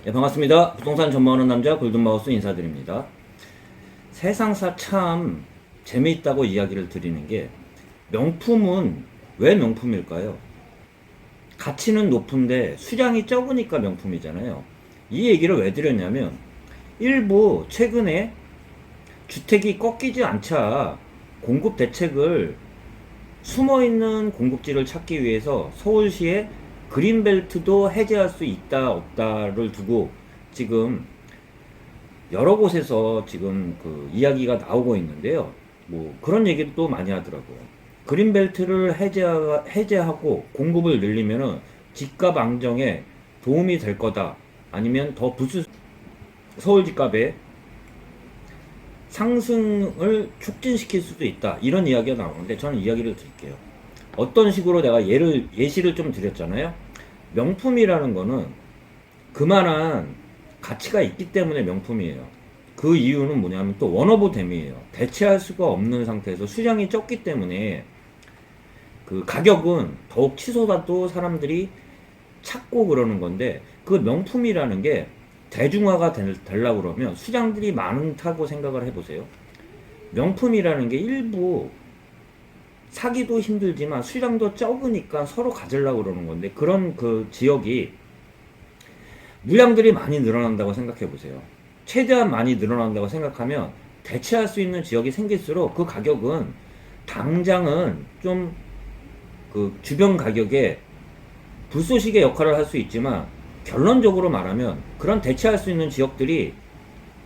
네, 반갑습니다. 부동산 전망하는 남자 골든마우스 인사드립니다. 세상사 참 재미있다고 이야기를 드리는 게, 명품은 왜 명품일까요? 가치는 높은데 수량이 적으니까 명품이잖아요. 이 얘기를 왜 드렸냐면, 일부 최근에 주택이 꺾이지 않자 공급 대책을, 숨어있는 공급지를 찾기 위해서 서울시에 그린벨트도 해제할 수 있다 없다를 두고 지금 여러 곳에서 지금 그 이야기가 나오고 있는데요. 뭐 그런 얘기도 또 많이 하더라고요. 그린벨트를 해제하고 공급을 늘리면은 집값 안정에 도움이 될 거다. 아니면 더 서울 집값의 상승을 촉진시킬 수도 있다. 이런 이야기가 나오는데 저는 이야기를 드릴게요. 어떤 식으로 내가 예시를 좀 드렸잖아요. 명품이라는 거는 그만한 가치가 있기 때문에 명품이에요. 그 이유는 뭐냐면 또 원오브댐이에요. 대체할 수가 없는 상태에서 수량이 적기 때문에 그 가격은 더욱 치솟아도 사람들이 찾고 그러는 건데, 그 명품이라는 게 대중화가 되려고 그러면 수량들이 많다고 생각을 해보세요. 명품이라는 게 일부 사기도 힘들지만 수량도 적으니까 서로 가지려고 그러는 건데, 그런 그 지역이 물량들이 많이 늘어난다고 생각해 보세요. 최대한 많이 늘어난다고 생각하면 대체할 수 있는 지역이 생길수록 그 가격은 당장은 좀 그 주변 가격에 불쏘시개 역할을 할 수 있지만, 결론적으로 말하면 그런 대체할 수 있는 지역들이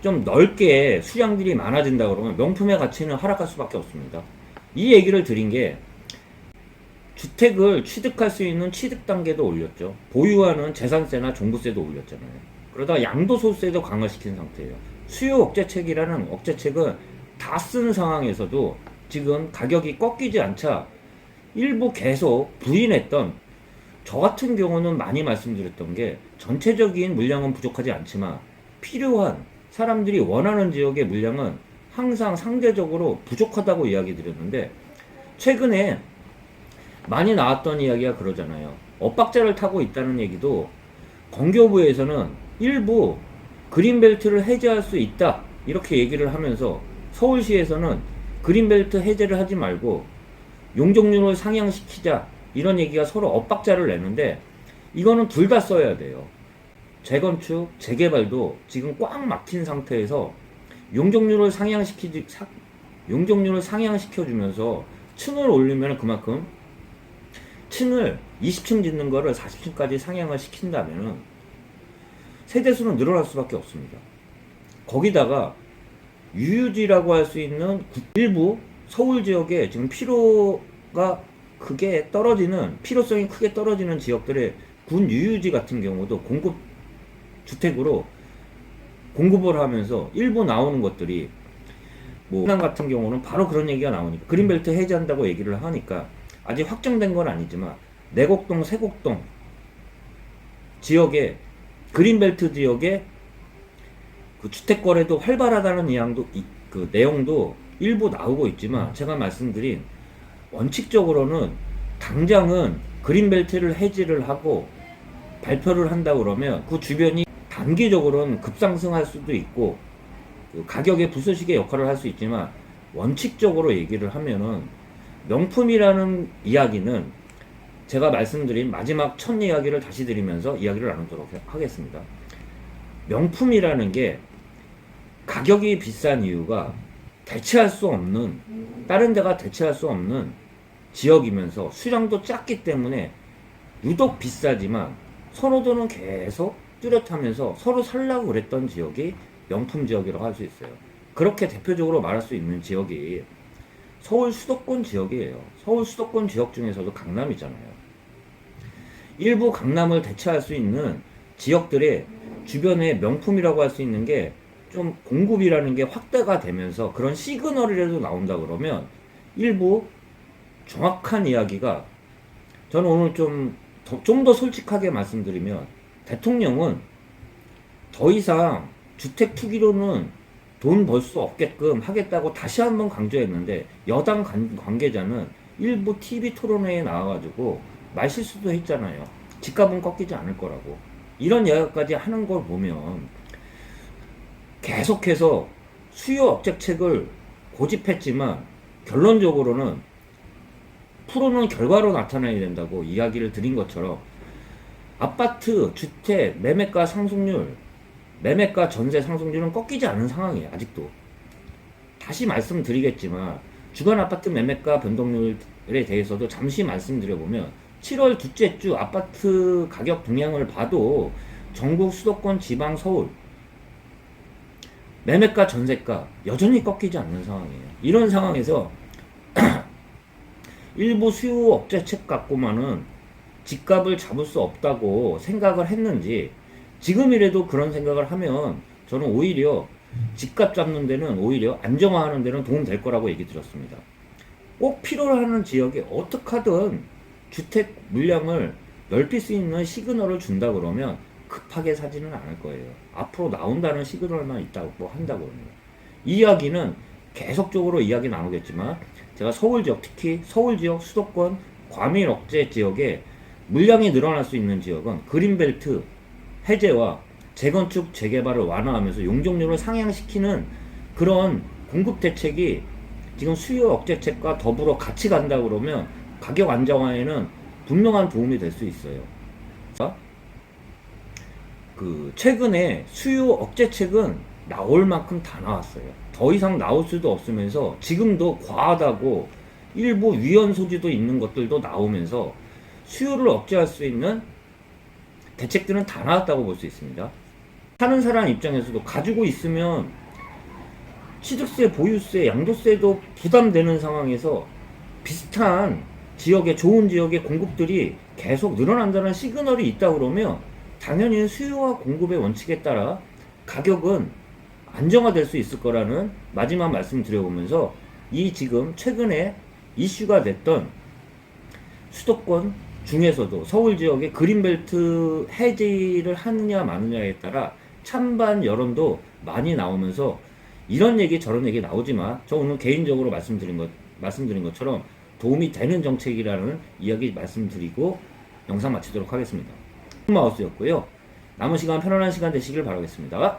좀 넓게 수량들이 많아진다 그러면 명품의 가치는 하락할 수밖에 없습니다. 이 얘기를 드린 게, 주택을 취득할 수 있는 취득 단계도 올렸죠. 보유하는 재산세나 종부세도 올렸잖아요. 그러다가 양도소득세도 강화시킨 상태예요. 수요 억제책이라는 억제책은 다 쓴 상황에서도 지금 가격이 꺾이지 않자 일부 계속 부인했던, 저 같은 경우는 많이 말씀드렸던 게, 전체적인 물량은 부족하지 않지만 필요한 사람들이 원하는 지역의 물량은 항상 상대적으로 부족하다고 이야기 드렸는데, 최근에 많이 나왔던 이야기가 그러잖아요. 엇박자를 타고 있다는 얘기도 건교부에서는 일부 그린벨트를 해제할 수 있다 이렇게 얘기를 하면서, 서울시에서는 그린벨트 해제를 하지 말고 용적률을 상향시키자 이런 얘기가 서로 엇박자를 내는데, 이거는 둘 다 써야 돼요. 재건축, 재개발도 지금 꽉 막힌 상태에서 용적률을 상향시켜주면서 층을 올리면 그만큼, 층을 20층 짓는 거를 40층까지 상향을 시킨다면 세대수는 늘어날 수밖에 없습니다. 거기다가 유유지라고 할 수 있는 일부 서울 지역에 지금 필요성이 크게 떨어지는 지역들의 군 유유지 같은 경우도 주택으로 공급을 하면서 일부 나오는 것들이, 뭐 호남 같은 경우는 바로 그런 얘기가 나오니까 그린벨트 해제한다고 얘기를 하니까, 아직 확정된 건 아니지만 내곡동, 세곡동 지역에, 그린벨트 지역에 그 주택 거래도 활발하다는 그 내용도 일부 나오고 있지만, 제가 말씀드린 원칙적으로는 당장은 그린벨트를 해지를 하고 발표를 한다 그러면 그 주변이 단기적으로는 급상승할 수도 있고 그 가격의 불쏘시개 역할을 할 수 있지만, 원칙적으로 얘기를 하면은 명품이라는 이야기는, 제가 말씀드린 마지막 첫 이야기를 다시 드리면서 이야기를 나누도록 하겠습니다. 명품이라는 게 가격이 비싼 이유가 다른 데가 대체할 수 없는 지역이면서 수량도 작기 때문에 유독 비싸지만 선호도는 계속 뚜렷하면서 서로 살라고 그랬던 지역이 명품 지역이라고 할 수 있어요. 그렇게 대표적으로 말할 수 있는 지역이 서울 수도권 지역이에요. 서울 수도권 지역 중에서도 강남이잖아요. 일부 강남을 대체할 수 있는 지역들의 주변에 명품이라고 할 수 있는 게, 좀 공급이라는 게 확대가 되면서 그런 시그널이라도 나온다 그러면 일부 정확한 이야기가, 저는 오늘 좀 더 솔직하게 말씀드리면, 대통령은 더 이상 주택 투기로는 돈 벌 수 없게끔 하겠다고 다시 한번 강조했는데, 여당 관계자는 일부 TV 토론회에 나와가지고 말실수도 했잖아요. 집값은 꺾이지 않을 거라고. 이런 이야기까지 하는 걸 보면 계속해서 수요 억제책을 고집했지만 결론적으로는 프로는 결과로 나타나야 된다고 이야기를 드린 것처럼 아파트, 주택, 매매가 상승률, 매매가 전세 상승률은 꺾이지 않은 상황이에요. 아직도. 다시 말씀드리겠지만 주간 아파트 매매가 변동률에 대해서도 잠시 말씀드려보면 7월 둘째 주 아파트 가격 동향을 봐도 전국 수도권 지방 서울 매매가 전세가 여전히 꺾이지 않는 상황이에요. 이런 상황에서 일부 수요 억제책 갖고만은 집값을 잡을 수 없다고 생각을 했는지 지금이라도 그런 생각을 하면 저는 오히려 집값 잡는 데는 오히려 안정화하는 데는 도움 될 거라고 얘기 드렸습니다. 꼭 필요로 하는 지역에 어떻게 하든 주택 물량을 넓힐 수 있는 시그널을 준다 그러면 급하게 사지는 않을 거예요. 앞으로 나온다는 시그널만 있다고 한다고 합니다. 이 이야기는 계속적으로 이야기 나오겠지만 제가 서울 지역, 특히 서울 지역 수도권 과밀 억제 지역에 물량이 늘어날 수 있는 지역은 그린벨트 해제와 재건축 재개발을 완화하면서 용적률을 상향시키는 그런 공급 대책이 지금 수요 억제책과 더불어 같이 간다 그러면 가격 안정화에는 분명한 도움이 될 수 있어요. 최근에 수요 억제책은 나올 만큼 다 나왔어요. 더 이상 나올 수도 없으면서 지금도 과하다고 일부 위헌 소지도 있는 것들도 나오면서 수요를 억제할 수 있는 대책들은 다 나왔다고 볼 수 있습니다. 사는 사람 입장에서도 가지고 있으면 취득세, 보유세, 양도세도 부담되는 상황에서 비슷한 지역의 좋은 지역의 공급들이 계속 늘어난다는 시그널이 있다 그러면 당연히 수요와 공급의 원칙에 따라 가격은 안정화될 수 있을 거라는 마지막 말씀 드려보면서 이 지금 최근에 이슈가 됐던 수도권 중에서도 서울 지역의 그린벨트 해제를 하느냐 마느냐에 따라 찬반 여론도 많이 나오면서 이런 얘기 저런 얘기 나오지만 저 오늘 개인적으로 말씀드린 것처럼 도움이 되는 정책이라는 이야기 말씀드리고 영상 마치도록 하겠습니다. 마우스였고요. 남은 시간 편안한 시간 되시길 바라겠습니다.